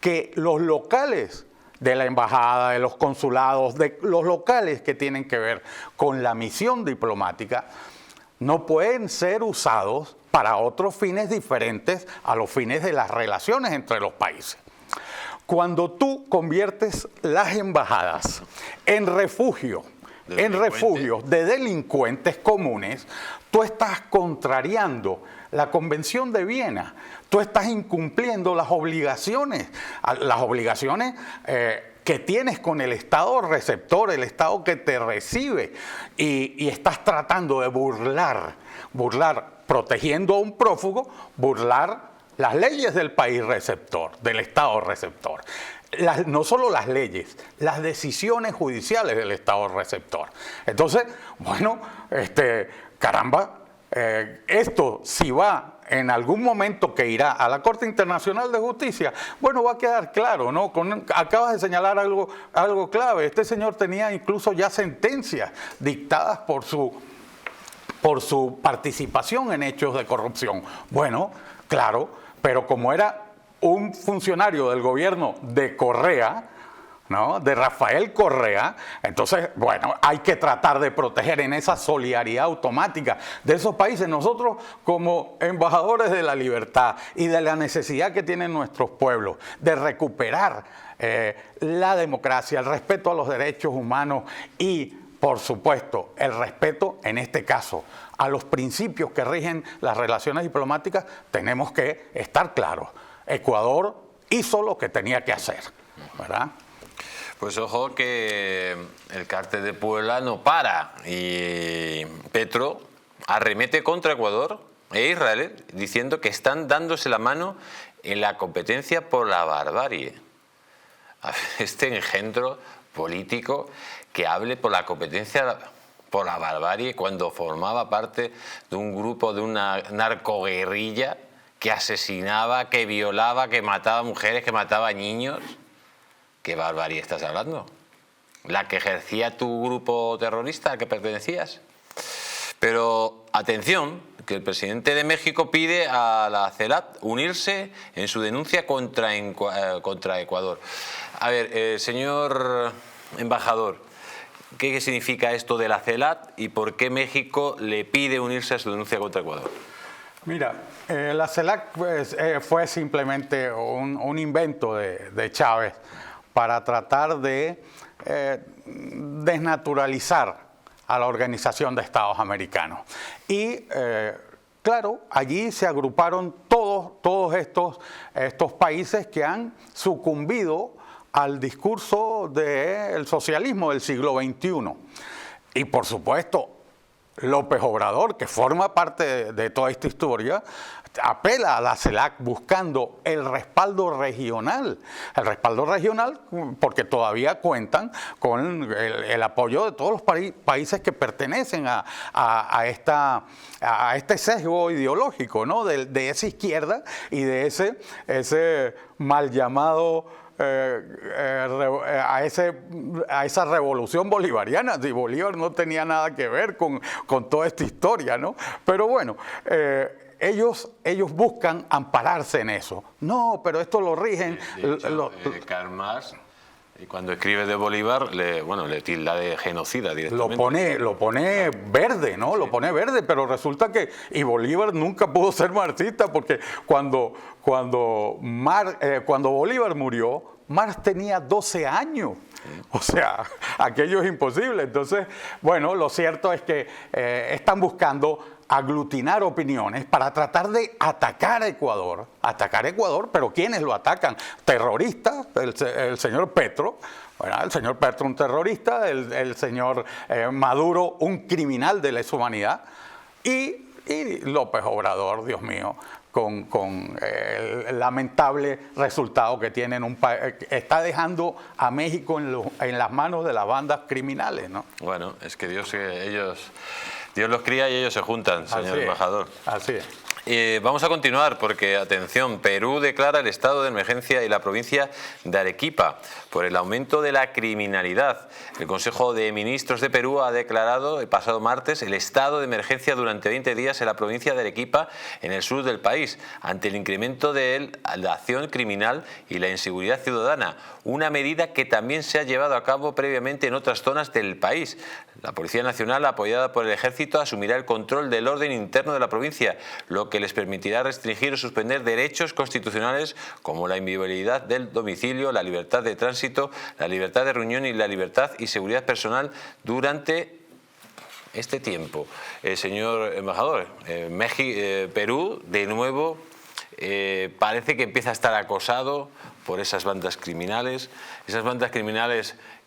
que los locales de la embajada, de los consulados, de los locales que tienen que ver con la misión diplomática, no pueden ser usados para otros fines diferentes a los fines de las relaciones entre los países. Cuando tú conviertes las embajadas en refugios de delincuentes comunes, tú estás contrariando la Convención de Viena, tú estás incumpliendo las obligaciones que tienes con el Estado receptor, el Estado que te recibe, y estás tratando de burlar, protegiendo a un prófugo, burlar las leyes del país receptor, del Estado receptor. No solo las leyes, las decisiones judiciales del Estado receptor. Entonces, bueno, caramba, esto si va en algún momento que irá a la Corte Internacional de Justicia, bueno, va a quedar claro, ¿no? Acabas de señalar algo clave. Este señor tenía incluso ya sentencias dictadas por su participación en hechos de corrupción. Bueno, claro, pero como era un funcionario del gobierno de Correa, ¿no?, de Rafael Correa, entonces, bueno, hay que tratar de proteger en esa solidaridad automática de esos países. Nosotros, como embajadores de la libertad y de la necesidad que tienen nuestros pueblos de recuperar la democracia, el respeto a los derechos humanos y, por supuesto, el respeto, en este caso, a los principios que rigen las relaciones diplomáticas, tenemos que estar claros. Ecuador hizo lo que tenía que hacer, ¿verdad? Pues ojo que el cártel de Puebla no para y Petro arremete contra Ecuador e Israel diciendo que están dándose la mano en la competencia por la barbarie. Este engendro político que hable por la competencia por la barbarie cuando formaba parte de un grupo, de una narcoguerrilla que asesinaba, que violaba, que mataba mujeres, que mataba niños. ¿Qué barbarie estás hablando? ¿La que ejercía tu grupo terrorista al que pertenecías? Pero atención, que el presidente de México pide a la CELAC unirse en su denuncia contra Ecuador. A ver, señor embajador, ¿qué significa esto de la CELAC y por qué México le pide unirse a su denuncia contra Ecuador? Mira, la CELAC pues, fue simplemente un invento de Chávez para tratar de desnaturalizar a la Organización de Estados Americanos. Y claro, allí se agruparon todos estos países que han sucumbido al discurso del socialismo del siglo XXI. Y por supuesto, López Obrador, que forma parte de toda esta historia, apela a la CELAC buscando el respaldo regional. El respaldo regional porque todavía cuentan con el apoyo de todos los países que pertenecen a este sesgo ideológico, ¿no? de esa izquierda y de ese mal llamado a esa revolución bolivariana. Si Bolívar no tenía nada que ver con toda esta historia, ¿no? Pero bueno, ellos buscan ampararse en eso. No, pero esto lo rigen. De hecho, Karl Marx, cuando escribe de Bolívar, le tilda de genocida directamente. Lo pone verde, ¿no? Lo pone verde, pero resulta que... Y Bolívar nunca pudo ser marxista porque cuando Bolívar murió, Marx tenía 12 años. O sea, aquello es imposible. Entonces, bueno, lo cierto es que están buscando aglutinar opiniones para tratar de atacar a Ecuador, pero ¿quiénes lo atacan? Terroristas, el señor Petro, bueno, el señor Petro un terrorista, el señor Maduro un criminal de lesa humanidad y López Obrador, Dios mío, con el lamentable resultado que tiene en un país, está dejando a México en las manos de las bandas criminales, ¿no? Bueno, es que Dios los cría y ellos se juntan, señor embajador. Así es. Vamos a continuar porque, atención, Perú declara el estado de emergencia y la provincia de Arequipa por el aumento de la criminalidad. El Consejo de Ministros de Perú ha declarado el pasado martes el estado de emergencia durante 20 días en la provincia de Arequipa, en el sur del país, ante el incremento de la acción criminal y la inseguridad ciudadana, una medida que también se ha llevado a cabo previamente en otras zonas del país. La Policía Nacional, apoyada por el Ejército, asumirá el control del orden interno de la provincia, lo que les permitirá restringir o suspender derechos constitucionales como la inviolabilidad del domicilio, la libertad de tránsito, la libertad de reunión y la libertad y seguridad personal durante este tiempo. Señor embajador, Perú, de nuevo, parece que empieza a estar acosado por esas bandas criminales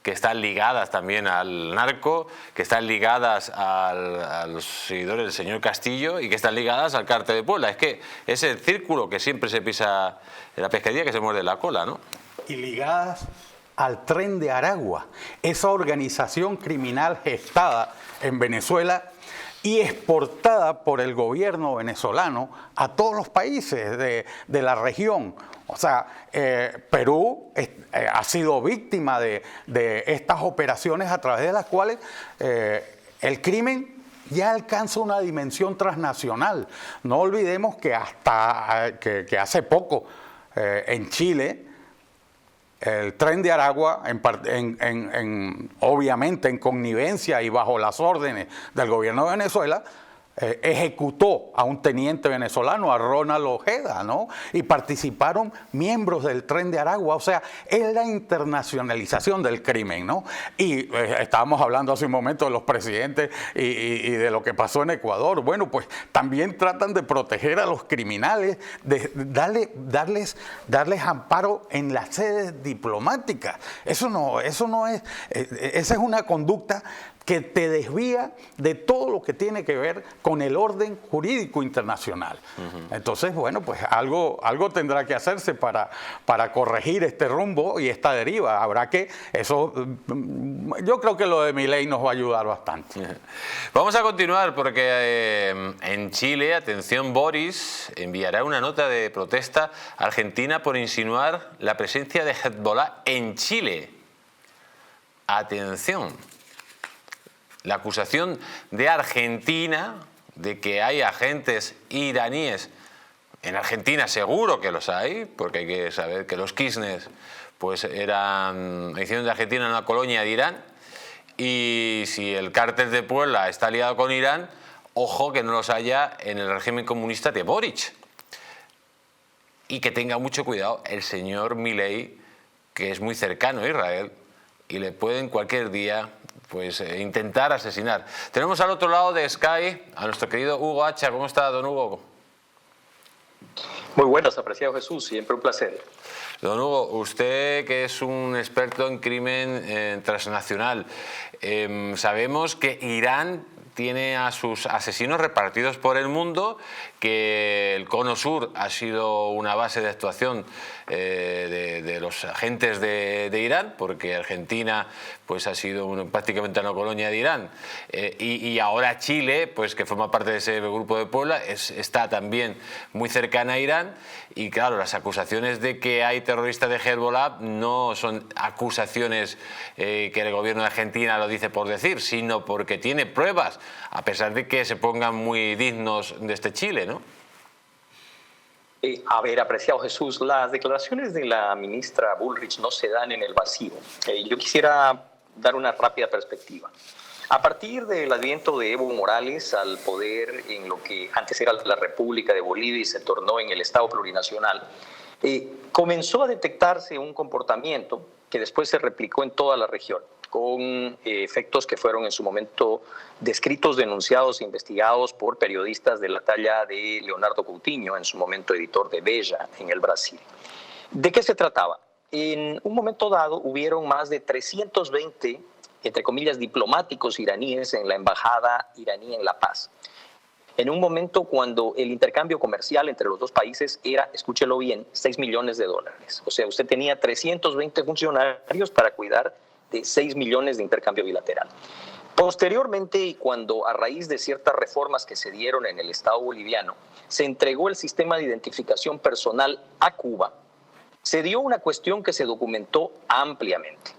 que están ligadas también al narco, que están ligadas a los seguidores del señor Castillo y que están ligadas al cártel de Puebla. Es que es el círculo que siempre se pisa en la pesquería, que se muerde la cola, ¿no? Y ligadas al Tren de Aragua, esa organización criminal gestada en Venezuela y exportada por el gobierno venezolano a todos los países de la región. O sea, Perú ha sido víctima de estas operaciones a través de las cuales el crimen ya alcanza una dimensión transnacional. No olvidemos que que hace poco en Chile el Tren de Aragua, obviamente en connivencia y bajo las órdenes del gobierno de Venezuela, ejecutó a un teniente venezolano, a Ronald Ojeda, ¿no? Y participaron miembros del Tren de Aragua. O sea, es la internacionalización del crimen, ¿no? Y estábamos hablando hace un momento de los presidentes y de lo que pasó en Ecuador. Bueno, pues también tratan de proteger a los criminales, de darles amparo en las sedes diplomáticas. Esa es una conducta que te desvía de todo lo que tiene que ver con el orden jurídico internacional. Entonces, bueno, pues algo tendrá que hacerse para corregir este rumbo y esta deriva. Yo creo que lo de Milei nos va a ayudar bastante. Vamos a continuar porque en Chile, atención, Boris enviará una nota de protesta a Argentina por insinuar la presencia de Hezbollah en Chile. Atención. La acusación de Argentina de que hay agentes iraníes en Argentina, seguro que los hay, porque hay que saber que los Kirchner pues hicieron de Argentina una colonia de Irán, y si el cártel de Puebla está aliado con Irán, ojo que no los haya en el régimen comunista de Boric. Y que tenga mucho cuidado el señor Milei, que es muy cercano a Israel y le pueden cualquier día pues intentar asesinar. Tenemos al otro lado de Sky a nuestro querido Hugo Hacha. ¿Cómo está, don Hugo? Muy buenas, apreciado Jesús, siempre un placer. Don Hugo, usted que es un experto en crimen transnacional, sabemos que Irán tiene a sus asesinos repartidos por el mundo, que el Cono Sur ha sido una base de actuación de los agentes de Irán, porque Argentina pues ha sido prácticamente una colonia de Irán, y ahora Chile, pues que forma parte de ese grupo de Puebla, está también muy cercana a Irán, y claro, las acusaciones de que hay terroristas de Hezbollah no son acusaciones que el gobierno de Argentina lo dice por decir, sino porque tiene pruebas, a pesar de que se pongan muy dignos de este Chile, ¿no? A ver, apreciado Jesús, las declaraciones de la ministra Bullrich no se dan en el vacío. Yo quisiera dar una rápida perspectiva. A partir del adviento de Evo Morales al poder en lo que antes era la República de Bolivia y se tornó en el Estado plurinacional, comenzó a detectarse un comportamiento que después se replicó en toda la región, con efectos que fueron en su momento descritos, denunciados e investigados por periodistas de la talla de Leonardo Coutinho, en su momento editor de Veja en el Brasil. ¿De qué se trataba? En un momento dado hubieron más de 320, entre comillas, diplomáticos iraníes en la embajada iraní en La Paz. En un momento cuando el intercambio comercial entre los dos países era, escúchelo bien, $6 millones. O sea, usted tenía 320 funcionarios para cuidar de 6 millones de intercambio bilateral. Posteriormente, y cuando a raíz de ciertas reformas que se dieron en el Estado boliviano, se entregó el sistema de identificación personal a Cuba, se dio una cuestión que se documentó ampliamente.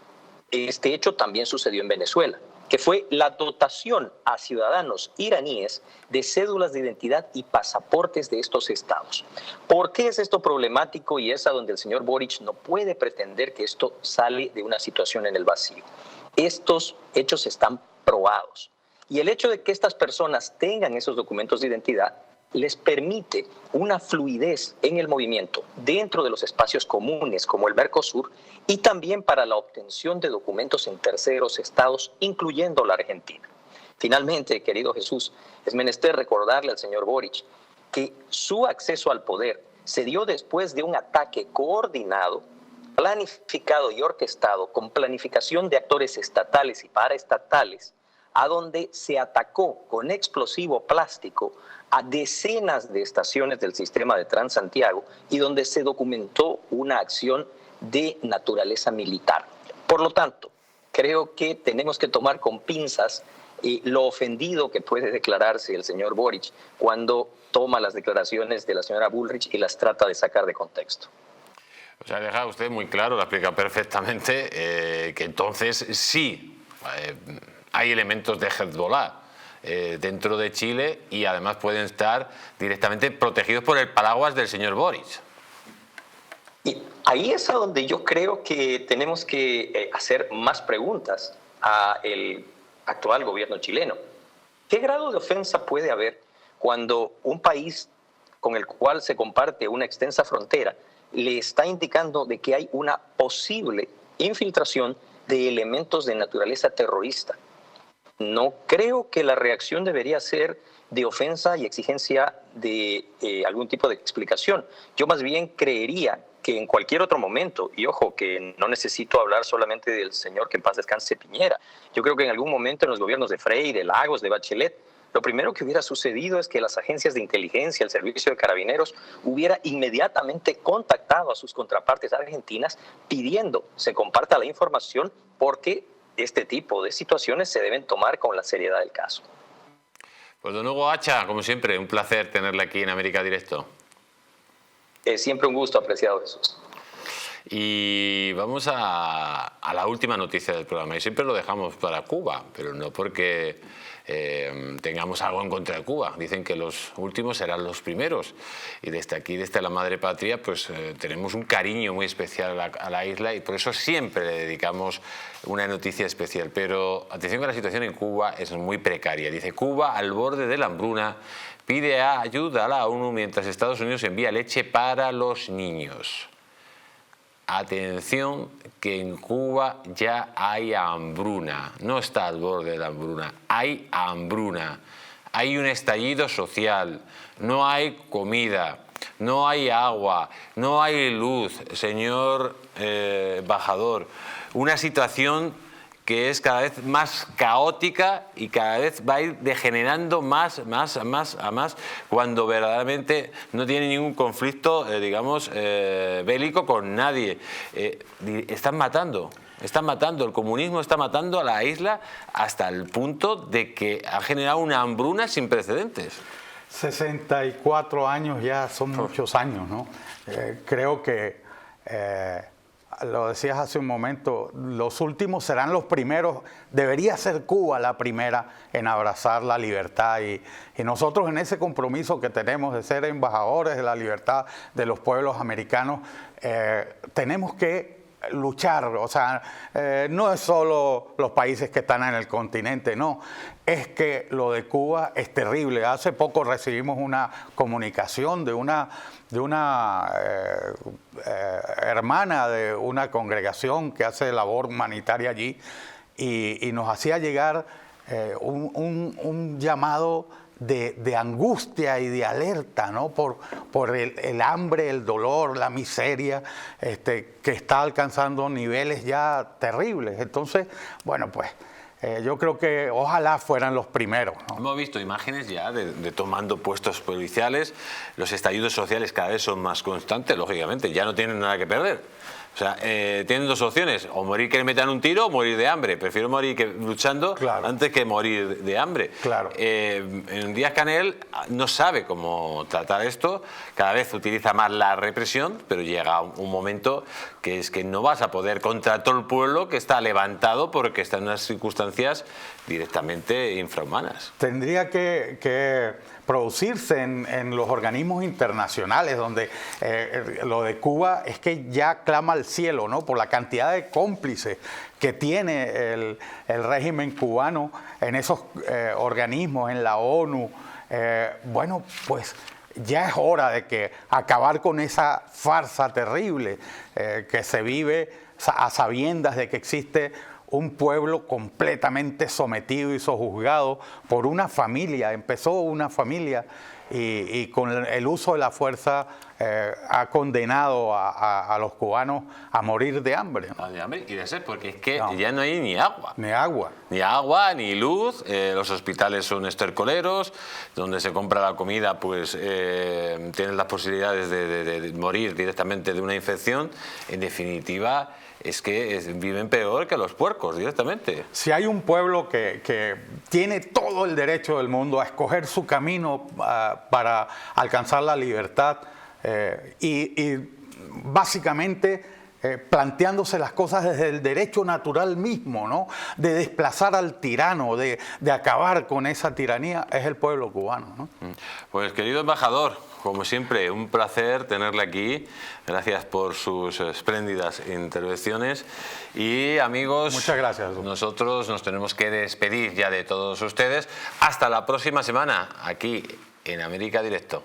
Este hecho también sucedió en Venezuela, que fue la dotación a ciudadanos iraníes de cédulas de identidad y pasaportes de estos estados. ¿Por qué es esto problemático? Y es a donde el señor Boric no puede pretender que esto sale de una situación en el vacío. Estos hechos están probados. Y el hecho de que estas personas tengan esos documentos de identidad les permite una fluidez en el movimiento dentro de los espacios comunes como el Mercosur y también para la obtención de documentos en terceros estados, incluyendo la Argentina. Finalmente, querido Jesús, es menester recordarle al señor Boric que su acceso al poder se dio después de un ataque coordinado, planificado y orquestado con planificación de actores estatales y paraestatales, a donde se atacó con explosivo plástico a decenas de estaciones del sistema de Transantiago y donde se documentó una acción de naturaleza militar. Por lo tanto, creo que tenemos que tomar con pinzas lo ofendido que puede declararse el señor Boric cuando toma las declaraciones de la señora Bullrich y las trata de sacar de contexto. O sea, deja usted muy claro, lo explica perfectamente, que entonces sí hay elementos de Hezbollah dentro de Chile y además pueden estar directamente protegidos por el paraguas del señor Boric. Y ahí es a donde yo creo que tenemos que hacer más preguntas al actual gobierno chileno. ¿Qué grado de ofensa puede haber cuando un país con el cual se comparte una extensa frontera le está indicando de que hay una posible infiltración de elementos de naturaleza terrorista? No creo que la reacción debería ser de ofensa y exigencia de algún tipo de explicación. Yo más bien creería que en cualquier otro momento, y ojo, que no necesito hablar solamente del señor que en paz descanse Piñera, yo creo que en algún momento en los gobiernos de Frei, de Lagos, de Bachelet, lo primero que hubiera sucedido es que las agencias de inteligencia, el servicio de carabineros, hubiera inmediatamente contactado a sus contrapartes argentinas pidiendo se comparta la información porque este tipo de situaciones se deben tomar con la seriedad del caso. Pues don Hugo Hacha, como siempre, un placer tenerle aquí en América Directo. Es siempre un gusto, apreciado Jesús. Y vamos a la última noticia del programa. Y siempre lo dejamos para Cuba, pero no porque tengamos algo en contra de Cuba. Dicen que los últimos serán los primeros. Y desde aquí, desde la madre patria, pues tenemos un cariño muy especial a la isla y por eso siempre le dedicamos una noticia especial. Pero atención que la situación en Cuba es muy precaria. Dice: Cuba al borde de la hambruna, pide ayuda a la ONU mientras Estados Unidos envía leche para los niños. Atención que en Cuba ya hay hambruna, no está al borde de la hambruna, hay hambruna, hay un estallido social, no hay comida, no hay agua, no hay luz, señor embajador, una situación que es cada vez más caótica y cada vez va a ir degenerando más cuando verdaderamente no tiene ningún conflicto, bélico con nadie. Están matando, el comunismo está matando a la isla hasta el punto de que ha generado una hambruna sin precedentes. 64 años ya son muchos años, ¿no? Creo que... lo decías hace un momento, los últimos serán los primeros, debería ser Cuba la primera en abrazar la libertad y nosotros en ese compromiso que tenemos de ser embajadores de la libertad de los pueblos americanos, tenemos que luchar, o sea, no es solo los países que están en el continente, no, es que lo de Cuba es terrible. Hace poco recibimos una comunicación de una hermana de una congregación que hace labor humanitaria allí y nos hacía llegar un llamado de angustia y de alerta, ¿no? por el hambre, el dolor, la miseria que está alcanzando niveles ya terribles. Entonces, bueno, pues yo creo que ojalá fueran los primeros, ¿no? Hemos visto imágenes ya de tomando puestos policiales, los estallidos sociales cada vez son más constantes, lógicamente, ya no tienen nada que perder. O sea, tienen dos opciones, o morir que le metan un tiro o morir de hambre. Prefiero morir luchando antes que morir de hambre. Claro. Díaz-Canel no sabe cómo tratar esto, cada vez utiliza más la represión, pero llega un momento que es que no vas a poder contra todo el pueblo que está levantado porque está en unas circunstancias directamente infrahumanas. Tendría que producirse en los organismos internacionales, donde lo de Cuba es que ya clama al cielo, ¿no? Por la cantidad de cómplices que tiene el régimen cubano en esos organismos, en la ONU. Bueno, pues ya es hora de que acabar con esa farsa terrible que se vive a sabiendas de que existe un pueblo completamente sometido y sojuzgado por una familia. Empezó una familia y con el uso de la fuerza ha condenado a los cubanos a morir de hambre. De hambre y de sed, porque es que ya no hay ni agua. Ni agua. Ni agua, ni luz. Los hospitales son estercoleros. Donde se compra la comida, pues tienen las posibilidades de morir directamente de una infección. En definitiva, es que viven peor que los puercos directamente. Si hay un pueblo que tiene todo el derecho del mundo a escoger su camino para alcanzar la libertad y básicamente planteándose las cosas desde el derecho natural mismo, ¿no? De desplazar al tirano, de acabar con esa tiranía, es el pueblo cubano, ¿no? Pues querido embajador, como siempre, un placer tenerle aquí. Gracias por sus espléndidas intervenciones. Y amigos, muchas gracias. Nosotros nos tenemos que despedir ya de todos ustedes. Hasta la próxima semana, aquí en América Directo.